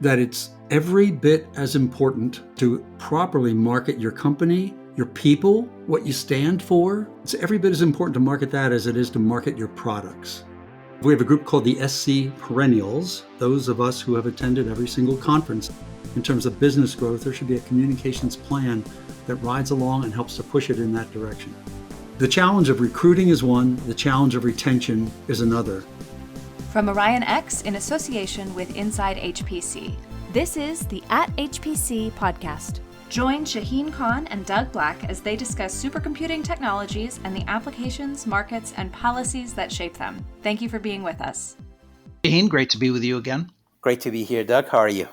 that it's every bit as important to properly market your company, your people, what you stand for. It's every bit as important to market that as it is to market your products. We have a group called the SC Perennials, those of us who have attended every single conference. In terms of business growth, there should be a communications plan that rides along and helps to push it in that direction. The challenge of recruiting is one, the challenge of retention is another. From Orion X in association with Inside HPC, this is the At HPC podcast. Join Shaheen Khan and Doug Black as they discuss supercomputing technologies and the applications, markets, and policies that shape them. Thank you for being with us. Shaheen, great to be with you again. Great to be here, Doug. How are you?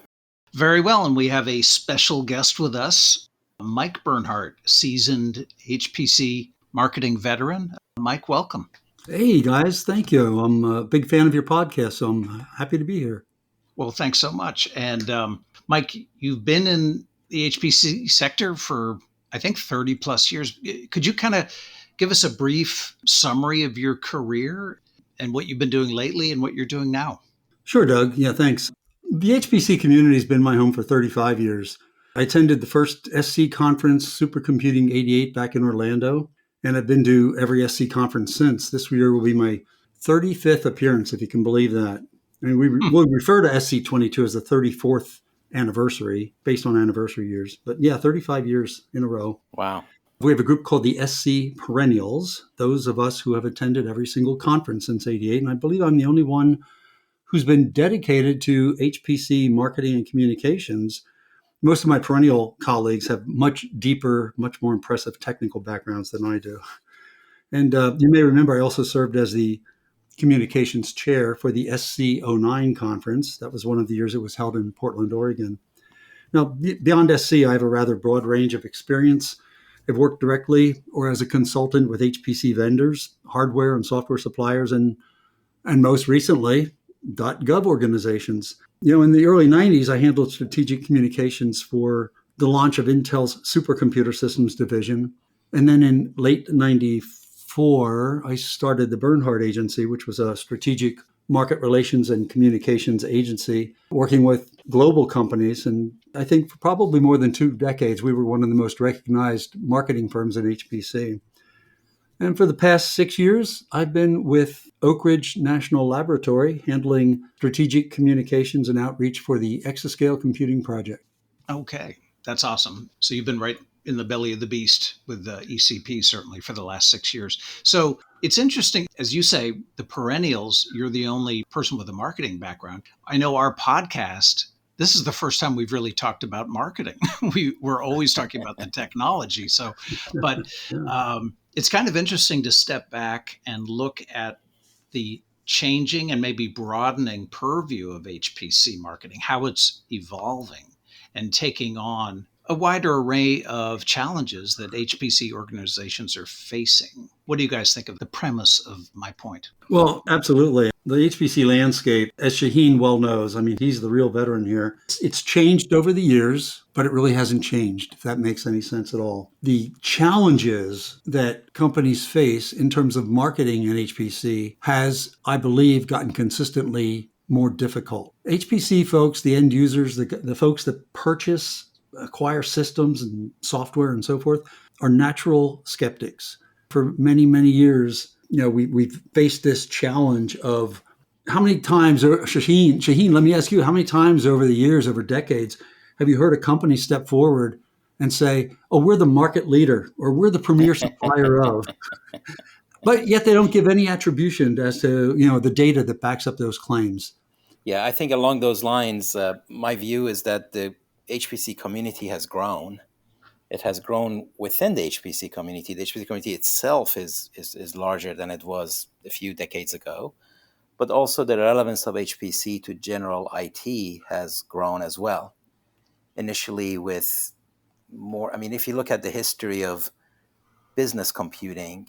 Very well, and we have a special guest with us, Mike Bernhardt, seasoned HPC marketing veteran. Mike, welcome. Hey guys, thank you. I'm a big fan of your podcast, so I'm happy to be here. Well, thanks so much. And Mike, you've been in the HPC sector for, I think, 30 plus years. Could you kind of give us a brief summary of your career and what you've been doing lately and what you're doing now? Sure, Doug. Yeah, thanks. The HPC community has been my home for 35 years. I attended the first SC conference, Supercomputing 88, back in Orlando, and I've been to every SC conference since. This year will be my 35th appearance, if you can believe that. I mean, we refer to SC 22 as the 34th anniversary, based on anniversary years. But yeah, 35 years in a row. Wow. We have a group called the SC Perennials, those of us who have attended every single conference since 88. And I believe I'm the only one who's been dedicated to HPC marketing and communications. Most of my perennial colleagues have much deeper, much more impressive technical backgrounds than I do. And you may remember I also served as the communications chair for the SC09 conference. That was one of the years it was held in Portland, Oregon. Now, beyond SC, I have a rather broad range of experience. I've worked directly or as a consultant with HPC vendors, hardware and software suppliers, and most recently, .gov organizations. You know, in the early 90s, I handled strategic communications for the launch of Intel's supercomputer systems division. And then in late 94, I started the Bernhardt Agency, which was a strategic market relations and communications agency working with global companies. And I think for probably more than 2 decades, we were one of the most recognized marketing firms in HPC. And for the past 6 years, I've been with Oak Ridge National Laboratory handling strategic communications and outreach for the Exascale Computing Project. Okay, that's awesome. So you've been right in the belly of the beast with the ECP, certainly, for the last 6 years. So it's interesting, as you say, the perennials, you're the only person with a marketing background. I know our podcast, this is the first time we've really talked about marketing. We're always talking about the technology. So, but it's kind of interesting to step back and look at the changing and maybe broadening purview of HPC marketing, how it's evolving and taking on a wider array of challenges that HPC organizations are facing. What do you guys think of the premise of my point? Well, absolutely. The HPC landscape, as Shaheen well knows, I mean, he's the real veteran here. It's changed over the years, but it really hasn't changed, if that makes any sense at all. The challenges that companies face in terms of marketing in HPC has, I believe, gotten consistently more difficult. HPC folks, the end users, the folks that acquire systems and software and so forth, are natural skeptics. For many, many years, you know, we've faced this challenge of how many times, Shaheen, let me ask you, how many times over the years, over decades, have you heard a company step forward and say, oh, we're the market leader or we're the premier supplier of, but yet they don't give any attribution as to, you know, the data that backs up those claims? Yeah, I think along those lines, my view is that the HPC community has grown. It has grown within the HPC community. The HPC community itself is larger than it was a few decades ago, but also the relevance of HPC to general IT has grown as well. Initially with more, I mean, if you look at the history of business computing,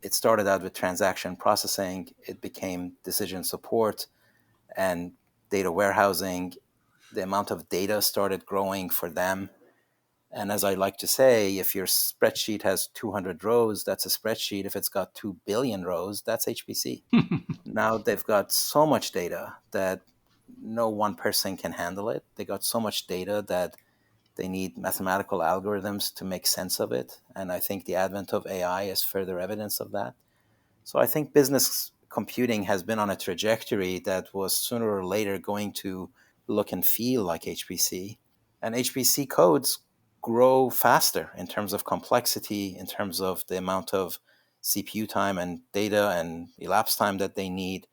it started out with transaction processing, it became decision support and data warehousing. The amount of data started growing for them. And as I like to say, if your spreadsheet has 200 rows, that's a spreadsheet. If it's got 2 billion rows, that's HPC. Now they've got so much data that no one person can handle it. They got so much data that they need mathematical algorithms to make sense of it. And I think the advent of AI is further evidence of that. So I think business computing has been on a trajectory that was sooner or later going to look and feel like HPC. And HPC codes grow faster in terms of complexity, in terms of the amount of CPU time and data and elapsed time that they need.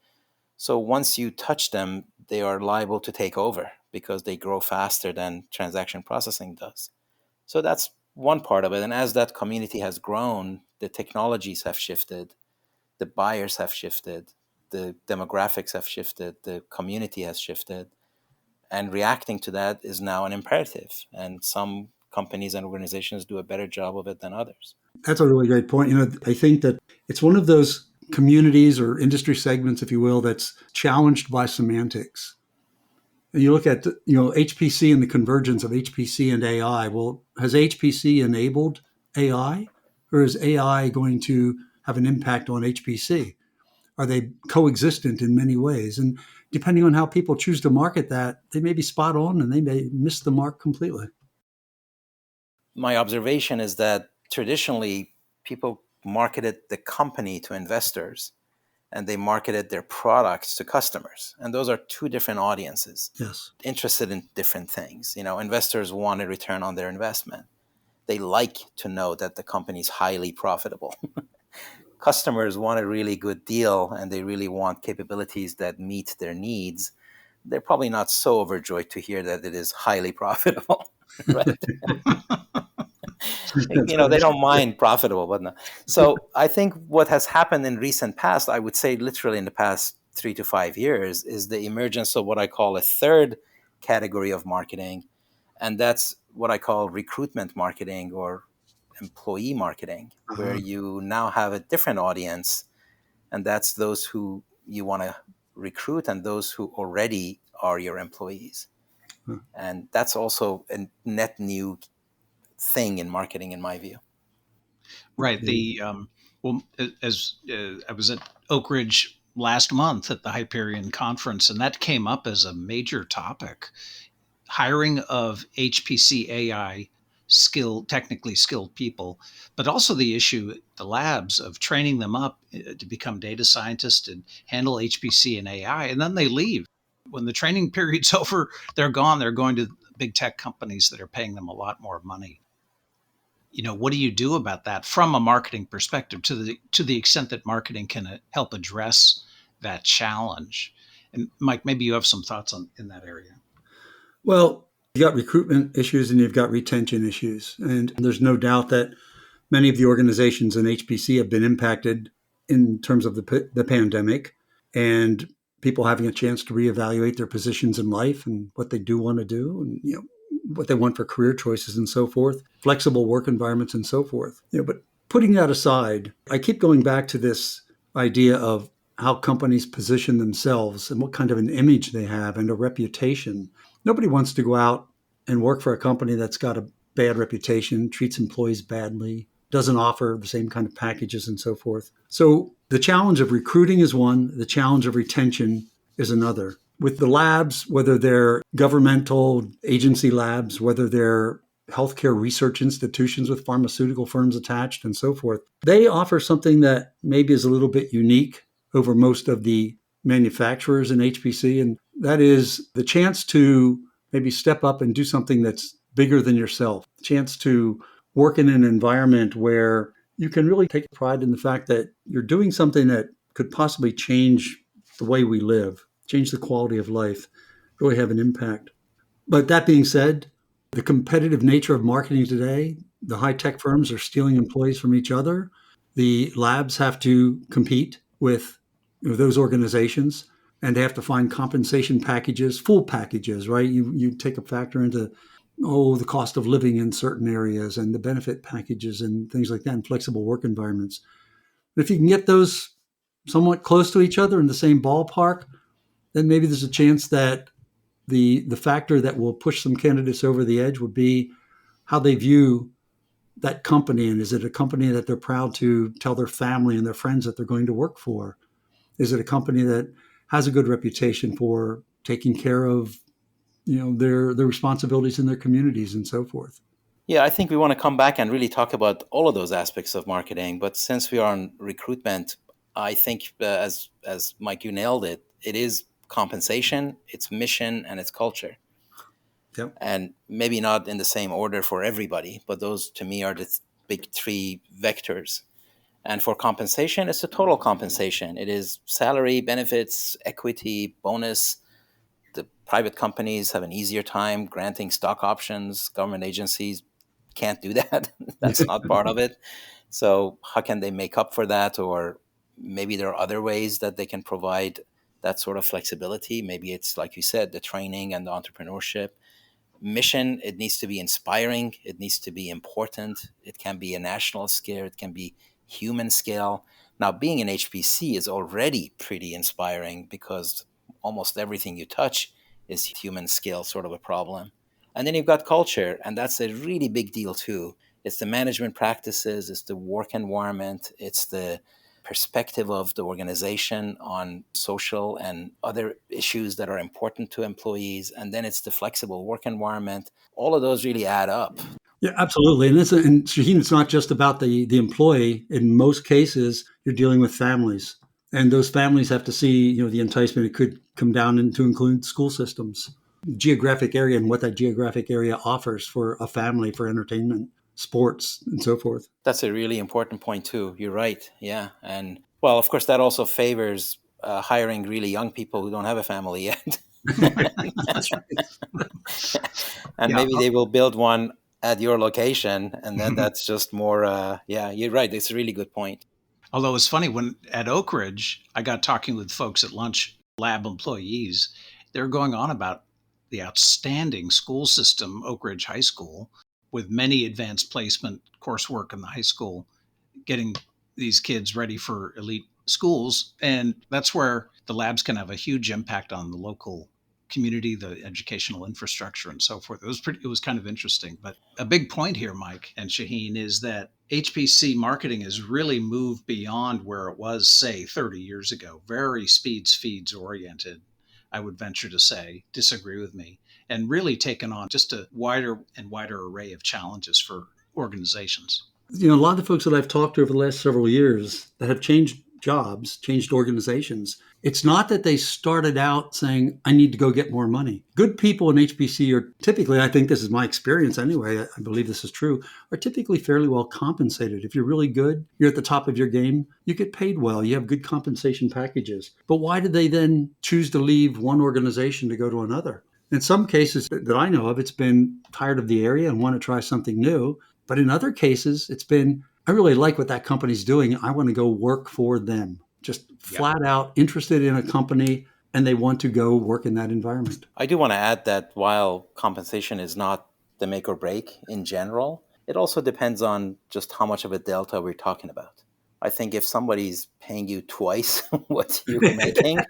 So once you touch them, they are liable to take over because they grow faster than transaction processing does. So that's one part of it. And as that community has grown, the technologies have shifted, the buyers have shifted, the demographics have shifted, the community has shifted. And reacting to that is now an imperative. And some companies and organizations do a better job of it than others. That's a really great point. I think that it's one of those communities or industry segments, if you will, that's challenged by semantics. And you look at, HPC and the convergence of HPC and AI. Well, has HPC enabled AI, or is AI going to have an impact on HPC? Are they coexistent in many ways? And depending on how people choose to market that, they may be spot on and they may miss the mark completely. My observation is that traditionally people marketed the company to investors and they marketed their products to customers. And those are two different audiences, Yes. interested in different things. Investors want a return on their investment. They like to know that the company is highly profitable. Customers want a really good deal and they really want capabilities that meet their needs. They're probably not so overjoyed to hear that it is highly profitable, right? They don't mind profitable, but no. So I think what has happened in recent past, I would say literally in the past 3 to 5 years, is the emergence of what I call a third category of marketing. And that's what I call recruitment marketing or employee marketing, where you now have a different audience. And that's those who you want to recruit and those who already are your employees. And that's also a net new thing in marketing, in my view. Right. As I was at Oak Ridge last month at the Hyperion conference, and that came up as a major topic. Hiring of HPC AI technically skilled people, but also the issue, the labs of training them up to become data scientists and handle HPC and AI, and then they leave. When the training period's over, they're gone. They're going to big tech companies that are paying them a lot more money. What do you do about that from a marketing perspective to the extent that marketing can help address that challenge? And Mike, maybe you have some thoughts in that area. Well, you've got recruitment issues and you've got retention issues. And there's no doubt that many of the organizations in HPC have been impacted in terms of the pandemic and people having a chance to reevaluate their positions in life and what they do want to do and what they want for career choices and so forth, flexible work environments and so forth. But putting that aside, I keep going back to this idea of how companies position themselves and what kind of an image they have and a reputation. Nobody wants to go out and work for a company that's got a bad reputation, treats employees badly, doesn't offer the same kind of packages and so forth. So the challenge of recruiting is one, the challenge of retention is another. With the labs, whether they're governmental agency labs, whether they're healthcare research institutions with pharmaceutical firms attached and so forth, they offer something that maybe is a little bit unique over most of the manufacturers in HPC. And that is the chance to maybe step up and do something that's bigger than yourself, chance to work in an environment where you can really take pride in the fact that you're doing something that could possibly change the way we live, change the quality of life, really have an impact. But that being said, the competitive nature of marketing today, the high-tech firms are stealing employees from each other. The labs have to compete with those organizations, and they have to find compensation packages, full packages, right? You take a factor into, the cost of living in certain areas and the benefit packages and things like that, and flexible work environments. If you can get those somewhat close to each other in the same ballpark, then maybe there's a chance that the factor that will push some candidates over the edge would be how they view that company. And is it a company that they're proud to tell their family and their friends that they're going to work for? Is it a company that has a good reputation for taking care of their responsibilities in their communities and so forth. Yeah, I think we want to come back and really talk about all of those aspects of marketing. But since we are on recruitment, I think as Mike, you nailed it. It is compensation, it's mission, and it's culture. Yep. And maybe not in the same order for everybody, but those to me are the big three vectors. And for compensation, it's a total compensation. It is salary, benefits, equity, bonus. The private companies have an easier time granting stock options. Government agencies can't do that. That's not part of it. So how can they make up for that? Or maybe there are other ways that they can provide that sort of flexibility. Maybe it's, like you said, the training and the entrepreneurship. Mission, it needs to be inspiring. It needs to be important. It can be a national scale. It can be human scale. Now, being an HPC is already pretty inspiring because almost everything you touch is human scale sort of a problem. And then you've got culture, and that's a really big deal too. It's the management practices, it's the work environment, it's the perspective of the organization on social and other issues that are important to employees. And then it's the flexible work environment. All of those really add up. Yeah, absolutely. And Shaheen, it's not just about the employee. In most cases, you're dealing with families. And those families have to see, the enticement. It could come down into include school systems, geographic area, and what that geographic area offers for a family for entertainment, sports, and so forth. That's a really important point too. You're right. Yeah. And well, of course, that also favors hiring really young people who don't have a family yet. That's right. And Yeah. maybe they will build one at your location. And then that's just more, yeah, you're right. It's a really good point. Although it's funny, when at Oak Ridge, I got talking with folks at lunch, lab employees. They're going on about the outstanding school system, Oak Ridge High School, with many advanced placement coursework in the high school, getting these kids ready for elite schools. And that's where the labs can have a huge impact on the local community, the educational infrastructure, and so forth. It was kind of interesting. But a big point here, Mike and Shaheen, is that HPC marketing has really moved beyond where it was, say, 30 years ago. Very speeds, feeds oriented, I would venture to say. Disagree with me. And really taken on just a wider and wider array of challenges for organizations. A lot of the folks that I've talked to over the last several years that have changed jobs, changed organizations, it's not that they started out saying, I need to go get more money. Good people in HPC are typically, I think this is my experience anyway, I believe this is true, are typically fairly well compensated. If you're really good, you're at the top of your game, you get paid well, you have good compensation packages. But why did they then choose to leave one organization to go to another? In some cases that I know of, it's been tired of the area and want to try something new. But in other cases, it's been, I really like what that company's doing. I want to go work for them. Just flat out interested in a company, and they want to go work in that environment. I do want to add that while compensation is not the make or break in general, it also depends on just how much of a delta we're talking about. I think if somebody's paying you twice what you're making,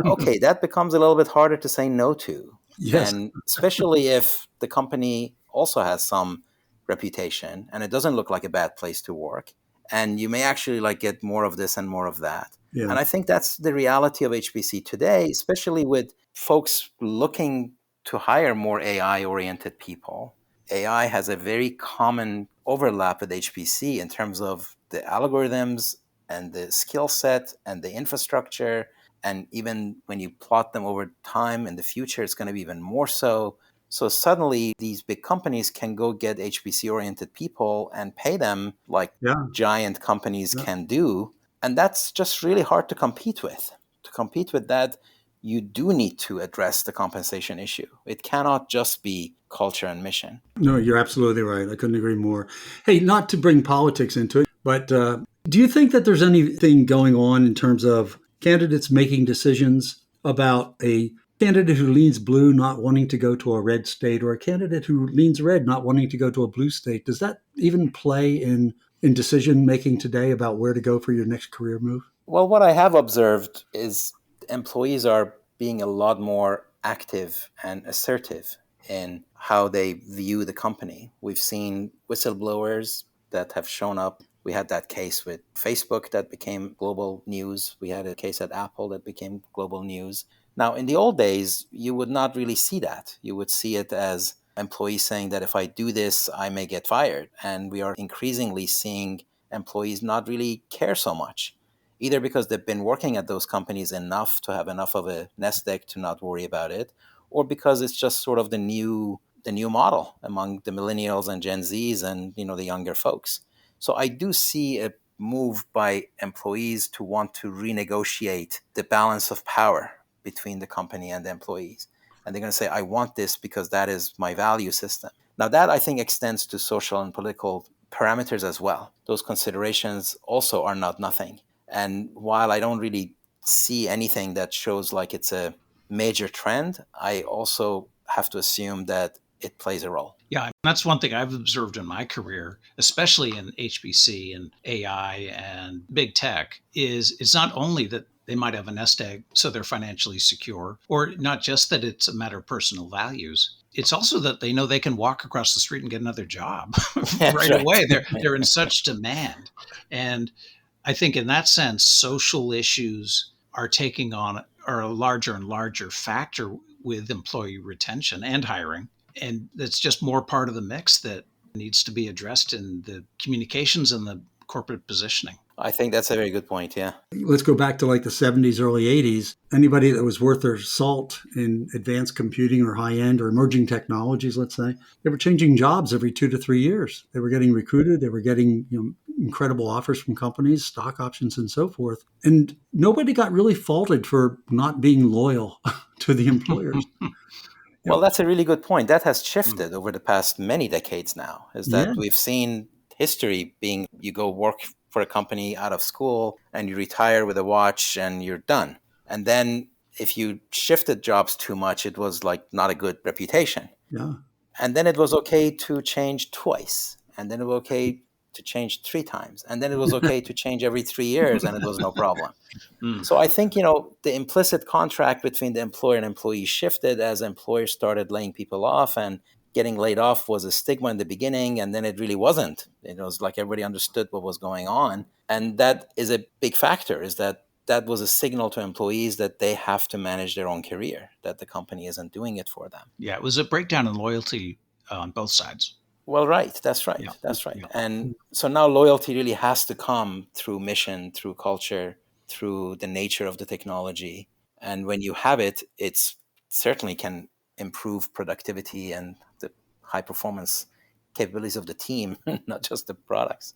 okay, that becomes a little bit harder to say no to. Yes. And especially if the company also has some reputation and it doesn't look like a bad place to work, and you may actually get more of this and more of that. Yeah. And I think that's the reality of HPC today, especially with folks looking to hire more AI oriented people. AI has a very common overlap with HPC in terms of the algorithms and the skill set and the infrastructure. And even when you plot them over time in the future, it's going to be even more so. So suddenly these big companies can go get HPC oriented people and pay them like giant companies can do. And that's just really hard to compete with. To compete with that, you do need to address the compensation issue. It cannot just be culture and mission. No, you're absolutely right. I couldn't agree more. Hey, not to bring politics into it, but do you think that there's anything going on in terms of candidates making decisions about a candidate who leans blue not wanting to go to a red state, or a candidate who leans red not wanting to go to a blue state? Does that even play in decision making today about where to go for your next career move? Well, what I have observed is employees are being a lot more active and assertive in how they view the company. We've seen whistleblowers that have shown up We had that case with Facebook that became global news. We had a case at Apple that became global news. Now, in the old days, you would not really see that. You would see it as employees saying that if I do this, I may get fired. And we are increasingly seeing employees not really care so much, either because they've been working at those companies enough to have enough of a nest egg to not worry about it, or because it's just sort of the new model among the millennials and Gen Zs and the younger folks. So I do see a move by employees to want to renegotiate the balance of power between the company and the employees. And they're going to say, I want this because that is my value system. Now, that I think extends to social and political parameters as well. Those considerations also are not nothing. And while I don't really see anything that shows like it's a major trend, I also have to assume that it plays a role. Yeah, that's one thing I've observed in my career, especially in HPC and AI and big tech, is it's not only that they might have a nest egg so they're financially secure, or not just that it's a matter of personal values. It's also that they know they can walk across the street and get another job right away. They're in such demand. And I think in that sense, social issues are taking on are a larger and larger factor with employee retention and hiring. And that's just more part of the mix that needs to be addressed in the communications and the corporate positioning. I think that's a very good point. Yeah. Let's go back to like the 70s, early 80s. Anybody that was worth their salt in advanced computing or high end or emerging technologies, let's say, they were changing jobs every 2 to 3 years. They were getting recruited. They were getting incredible offers from companies, stock options, and so forth. And nobody got really faulted for not being loyal to the employers. Well, that's a really good point. That has shifted over the past many decades now, is that we've seen history being you go work for a company out of school and you retire with a watch and you're done. And then if you shifted jobs too much, it was like not a good reputation. Yeah. And then it was okay to change twice. And then it was okay to change 3 times. And then it was okay to change every 3 years and it was no problem. So I think, the implicit contract between the employer and employee shifted as employers started laying people off, and getting laid off was a stigma in the beginning. And then it really wasn't. It was like everybody understood what was going on. And that is a big factor, is that was a signal to employees that they have to manage their own career, that the company isn't doing it for them. Yeah, it was a breakdown in loyalty on both sides. Well, right. That's right. Yeah. That's right. Yeah. And so now loyalty really has to come through mission, through culture, through the nature of the technology. And when you have it, it's certainly can improve productivity and the high performance capabilities of the team, not just the products.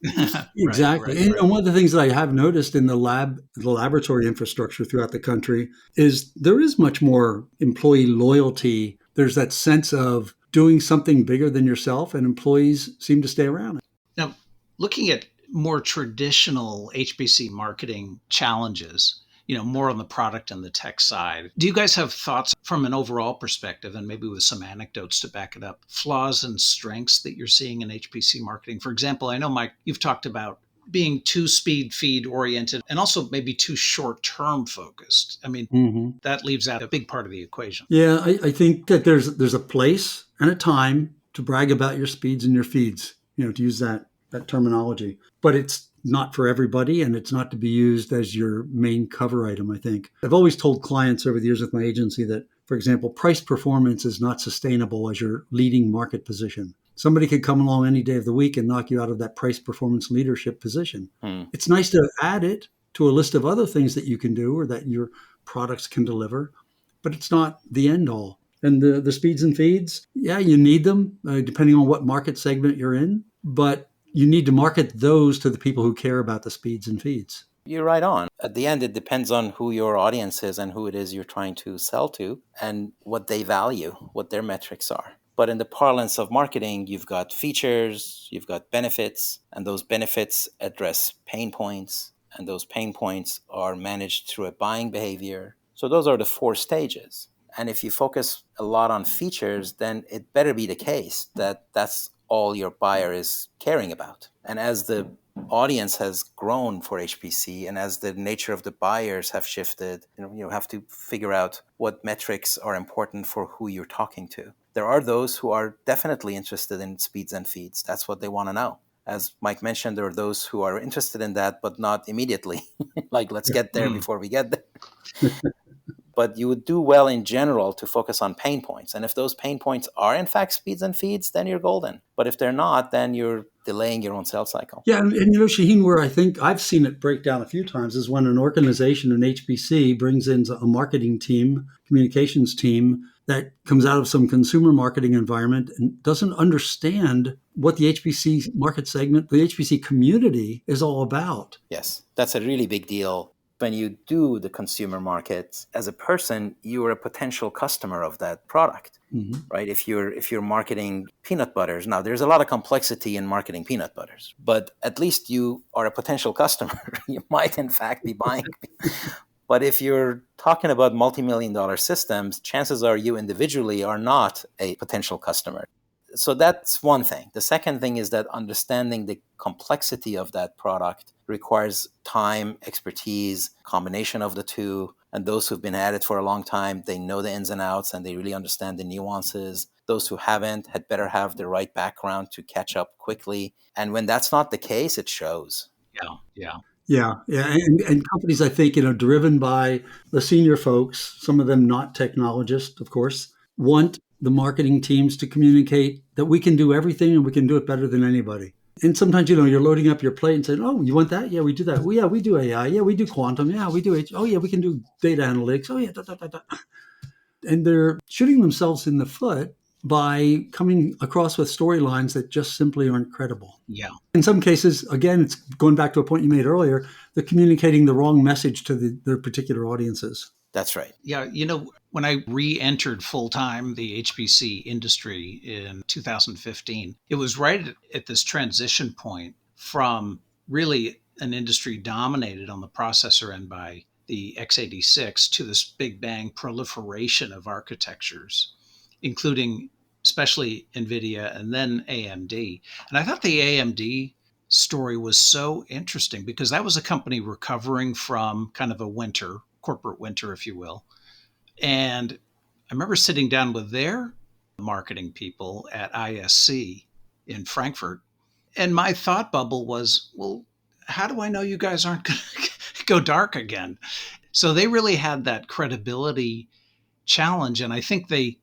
Exactly. Right. And one of the things that I have noticed in the laboratory infrastructure throughout the country is there is much more employee loyalty. There's that sense of doing something bigger than yourself, and employees seem to stay around. Now, looking at more traditional HPC marketing challenges, more on the product and the tech side, do you guys have thoughts from an overall perspective, and maybe with some anecdotes to back it up, flaws and strengths that you're seeing in HPC marketing? For example, I know, Mike, you've talked about being too speed feed oriented and also maybe too short term focused. I mean, that leaves out a big part of the equation. Yeah, I think that there's a place and a time to brag about your speeds and your feeds, to use that terminology. But it's not for everybody, and it's not to be used as your main cover item, I think. I've always told clients over the years with my agency that, for example, price performance is not sustainable as your leading market position. Somebody could come along any day of the week and knock you out of that price performance leadership position. It's nice to add it to a list of other things that you can do or that your products can deliver, but it's not the end all. And the speeds and feeds, yeah, you need them depending on what market segment you're in, but you need to market those to the people who care about the speeds and feeds. You're right on. At the end, it depends on who your audience is and who it is you're trying to sell to and what they value, what their metrics are. But in the parlance of marketing, you've got features, you've got benefits, and those benefits address pain points, and those pain points are managed through a buying behavior. So those are the 4 stages. And if you focus a lot on features, then it better be the case that that's all your buyer is caring about. And as the audience has grown for HPC and as the nature of the buyers have shifted, you have to figure out what metrics are important for who you're talking to. There are those who are definitely interested in speeds and feeds. That's what they want to know. As Mike mentioned, there are those who are interested in that, but not immediately. Like, let's get there before we get there. But you would do well in general to focus on pain points. And if those pain points are in fact speeds and feeds, then you're golden. But if they're not, then you're delaying your own sales cycle. Yeah, and Shaheen, where I think I've seen it break down a few times is when an organization, an HPC, brings in a marketing team, communications team that comes out of some consumer marketing environment and doesn't understand what the HPC market segment, the HPC community is all about. Yes, that's a really big deal. When you do the consumer market, as a person, you are a potential customer of that product, right? If you're marketing peanut butters, now there's a lot of complexity in marketing peanut butters, but at least you are a potential customer. You might in fact be buying. But if you're talking about multi-million-dollar systems, chances are you individually are not a potential customer. So that's one thing. The second thing is that understanding the complexity of that product requires time, expertise, combination of the two. And those who've been at it for a long time, they know the ins and outs and they really understand the nuances. Those who haven't had better have the right background to catch up quickly. And when that's not the case, it shows. Yeah. And companies, I think, driven by the senior folks, some of them not technologists, of course, want the marketing teams to communicate that we can do everything and we can do it better than anybody. And sometimes, you're loading up your plate and saying, oh, you want that? Yeah, we do that. Well, yeah, we do AI. Yeah, we do quantum. Yeah, we do Oh, yeah, we can do data analytics. Oh, yeah. Da, da, da, da. And they're shooting themselves in the foot by coming across with storylines that just simply aren't credible. Yeah. In some cases, again, it's going back to a point you made earlier, they're communicating the wrong message to their particular audiences. That's right. Yeah. When I re-entered full-time the HPC industry in 2015, it was right at this transition point from really an industry dominated on the processor end by the x86 to this big bang proliferation of architectures, including especially NVIDIA and then AMD. And I thought the AMD story was so interesting because that was a company recovering from kind of a corporate winter, if you will. And I remember sitting down with their marketing people at ISC in Frankfurt. And my thought bubble was, well, how do I know you guys aren't going to go dark again? So they really had that credibility challenge. And I think they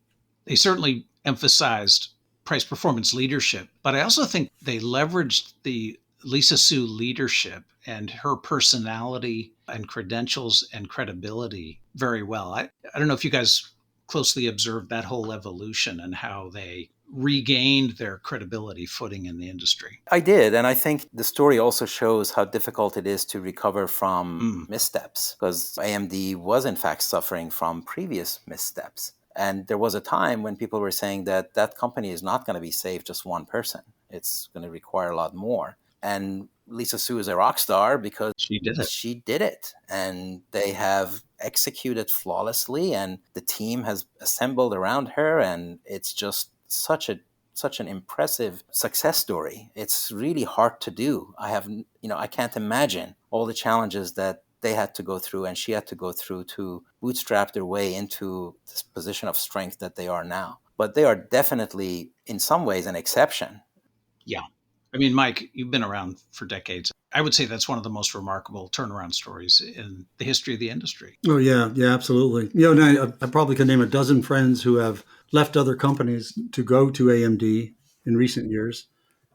certainly emphasized price performance leadership, but I also think they leveraged the Lisa Su leadership and her personality and credentials and credibility very well. I don't know if you guys closely observed that whole evolution and how they regained their credibility footing in the industry. I did. And I think the story also shows how difficult it is to recover from missteps, because AMD was in fact suffering from previous missteps. And there was a time when people were saying that that company is not going to be saved just one person. It's going to require a lot more. And Lisa Su is a rock star because she did it. She did it. And they have executed flawlessly, and the team has assembled around her, and it's just such an impressive success story. It's really hard to do. I can't imagine all the challenges that they had to go through and she had to go through to bootstrap their way into this position of strength that they are now. But they are definitely, in some ways, an exception. Yeah. I mean, Mike, you've been around for decades. I would say that's one of the most remarkable turnaround stories in the history of the industry. Oh, yeah. Yeah, absolutely. And I probably could name a dozen friends who have left other companies to go to AMD in recent years.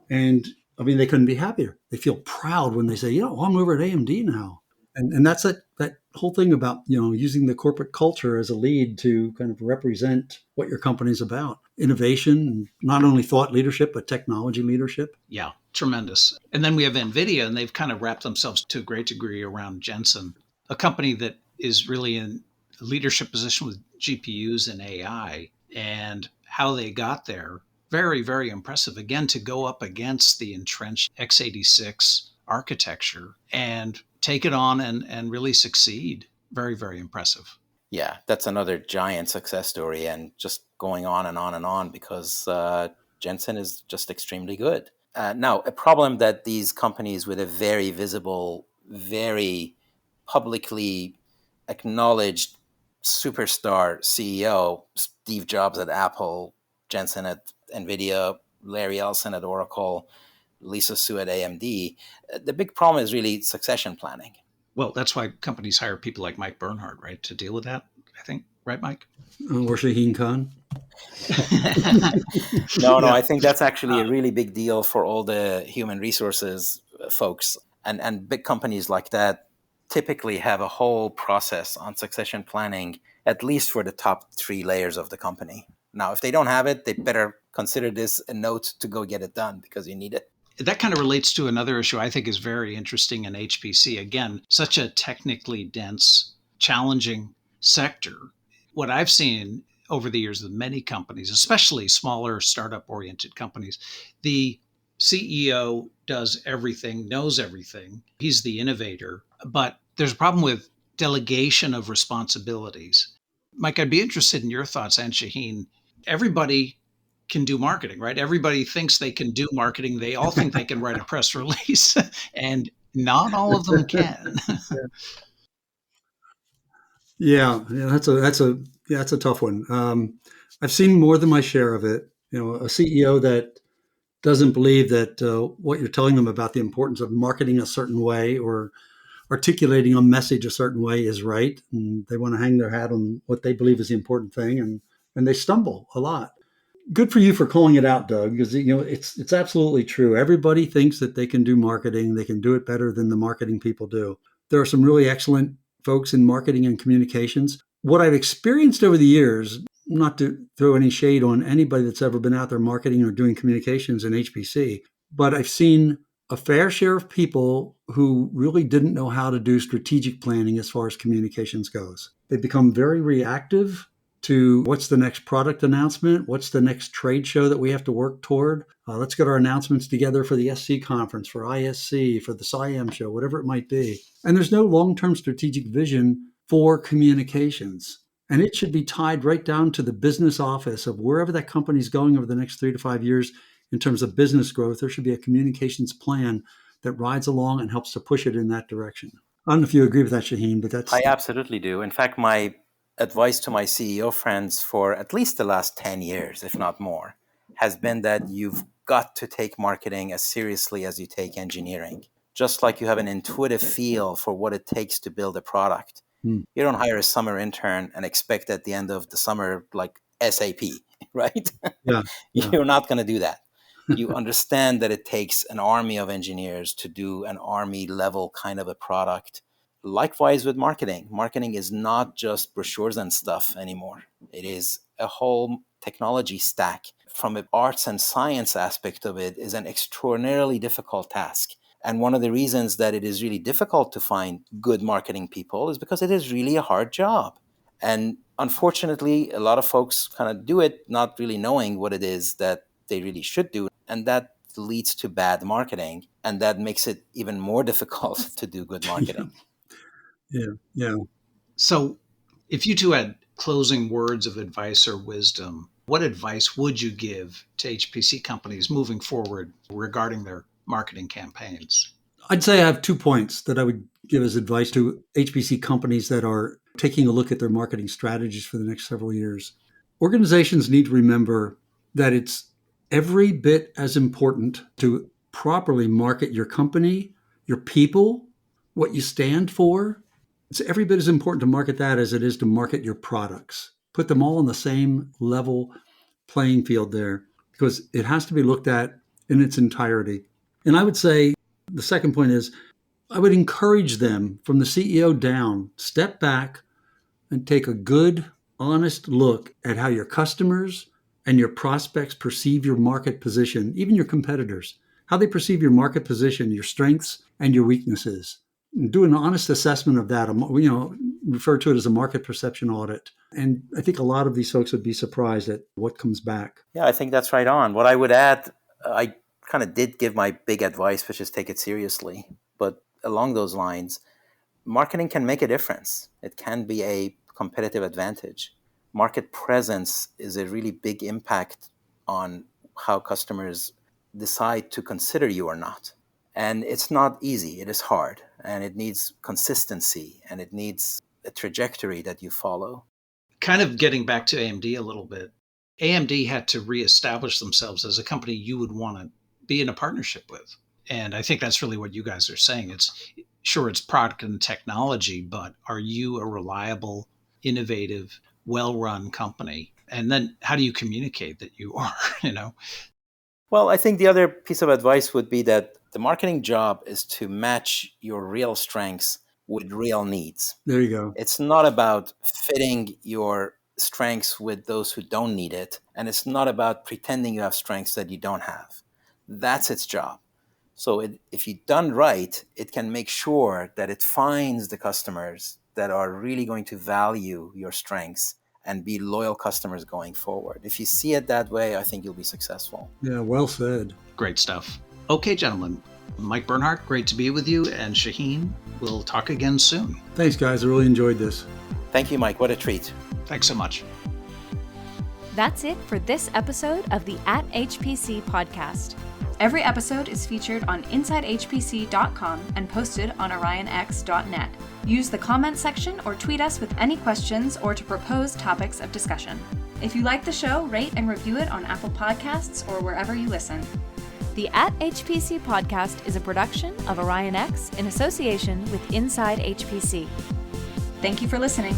And I mean, they couldn't be happier. They feel proud when they say, I'm over at AMD now. And that's that whole thing about, using the corporate culture as a lead to kind of represent what your company's about. Innovation, not only thought leadership, but technology leadership. Yeah, tremendous. And then we have NVIDIA, and they've kind of wrapped themselves to a great degree around Jensen, a company that is really in a leadership position with GPUs and AI, and how they got there. Very, very impressive. Again, to go up against the entrenched x86 architecture and take it on and really succeed. Very, very impressive. Yeah, that's another giant success story, and just going on and on and on because Jensen is just extremely good. Now, a problem that these companies with a very visible, very publicly acknowledged superstar CEO, Steve Jobs at Apple, Jensen at NVIDIA, Larry Ellison at Oracle, Lisa Su at AMD. The big problem is really succession planning. Well, that's why companies hire people like Mike Bernhardt, right, to deal with that, I think. Right, Mike? Or Shaheen Khan. No, Yeah. I think that's actually a really big deal for all the human resources folks. And big companies like that typically have a whole process on succession planning, at least for the top 3 layers of the company. Now, if they don't have it, they better consider this a note to go get it done because you need it. That kind of relates to another issue I think is very interesting in HPC. Again, such a technically dense, challenging sector. What I've seen over the years with many companies, especially smaller startup oriented companies, the CEO does everything, knows everything. He's the innovator, but there's a problem with delegation of responsibilities. Mike, I'd be interested in your thoughts, and Shaheen. Everybody can do marketing, right? Everybody thinks they can do marketing. They all think they can write a press release, and not all of them can. Yeah, that's a tough one. I've seen more than my share of it. A CEO that doesn't believe that what you're telling them about the importance of marketing a certain way or articulating a message a certain way is right, and they want to hang their hat on what they believe is the important thing, and they stumble a lot. Good for you for calling it out, Doug, because it's absolutely true. Everybody thinks that they can do marketing, they can do it better than the marketing people do. There are some really excellent folks in marketing and communications. What I've experienced over the years, not to throw any shade on anybody that's ever been out there marketing or doing communications in HPC, but I've seen a fair share of people who really didn't know how to do strategic planning as far as communications goes. They become very reactive to what's the next product announcement, what's the next trade show that we have to work toward. Let's get our announcements together for the SC conference, for ISC, for the SIAM show, whatever it might be. And there's no long-term strategic vision for communications. And it should be tied right down to the business office of wherever that company's going over the next 3 to 5 years in terms of business growth. There should be a communications plan that rides along and helps to push it in that direction. I don't know if you agree with that, Shaheen, but that's... I absolutely do. In fact, my advice to my CEO friends for at least the last 10 years, if not more, has been that you've got to take marketing as seriously as you take engineering. Just like you have an intuitive feel for what it takes to build a product. You don't hire a summer intern and expect at the end of the summer, like SAP, right? Yeah. You're not going to do that. You understand that it takes an army of engineers to do an army level kind of a product. Likewise with marketing. Marketing is not just brochures and stuff anymore. It is a whole technology stack. From an arts and science aspect of it is an extraordinarily difficult task. And one of the reasons that it is really difficult to find good marketing people is because it is really a hard job. And unfortunately, a lot of folks kind of do it not really knowing what it is that they really should do. And that leads to bad marketing. And that makes it even more difficult to do good marketing. Yeah. So, if you two had closing words of advice or wisdom, what advice would you give to HPC companies moving forward regarding their marketing campaigns? I'd say I have 2 points that I would give as advice to HPC companies that are taking a look at their marketing strategies for the next several years. Organizations need to remember that it's every bit as important to properly market your company, your people, what you stand for. It's every bit as important to market that as it is to market your products. Put them all on the same level playing field there because it has to be looked at in its entirety. And I would say the second point is I would encourage them from the CEO down, step back and take a good, honest look at how your customers and your prospects perceive your market position, even your competitors, how they perceive your market position, your strengths and your weaknesses. Do an honest assessment of that, refer to it as a market perception audit. And I think a lot of these folks would be surprised at what comes back. Yeah, I think that's right on. What I would add, I kind of did give my big advice, which is take it seriously. But along those lines, marketing can make a difference. It can be a competitive advantage. Market presence is a really big impact on how customers decide to consider you or not. And it's not easy. It is hard. And it needs consistency. And it needs a trajectory that you follow. Kind of getting back to AMD a little bit. AMD had to reestablish themselves as a company you would want to be in a partnership with. And I think that's really what you guys are saying. It's product and technology, but are you a reliable, innovative, well-run company? And then how do you communicate that you are, Well, I think the other piece of advice would be that the marketing job is to match your real strengths with real needs. There you go. It's not about fitting your strengths with those who don't need it. And it's not about pretending you have strengths that you don't have. That's its job. So if you've done right, it can make sure that it finds the customers that are really going to value your strengths and be loyal customers going forward. If you see it that way, I think you'll be successful. Yeah, well said. Great stuff. Okay, gentlemen. Mike Bernhardt, great to be with you. And Shaheen, we'll talk again soon. Thanks, guys. I really enjoyed this. Thank you, Mike. What a treat. Thanks so much. That's it for this episode of the At HPC podcast. Every episode is featured on InsideHPC.com and posted on OrionX.net. Use the comment section or tweet us with any questions or to propose topics of discussion. If you like the show, rate and review it on Apple Podcasts or wherever you listen. The At HPC podcast is a production of OrionX in association with Inside HPC. Thank you for listening.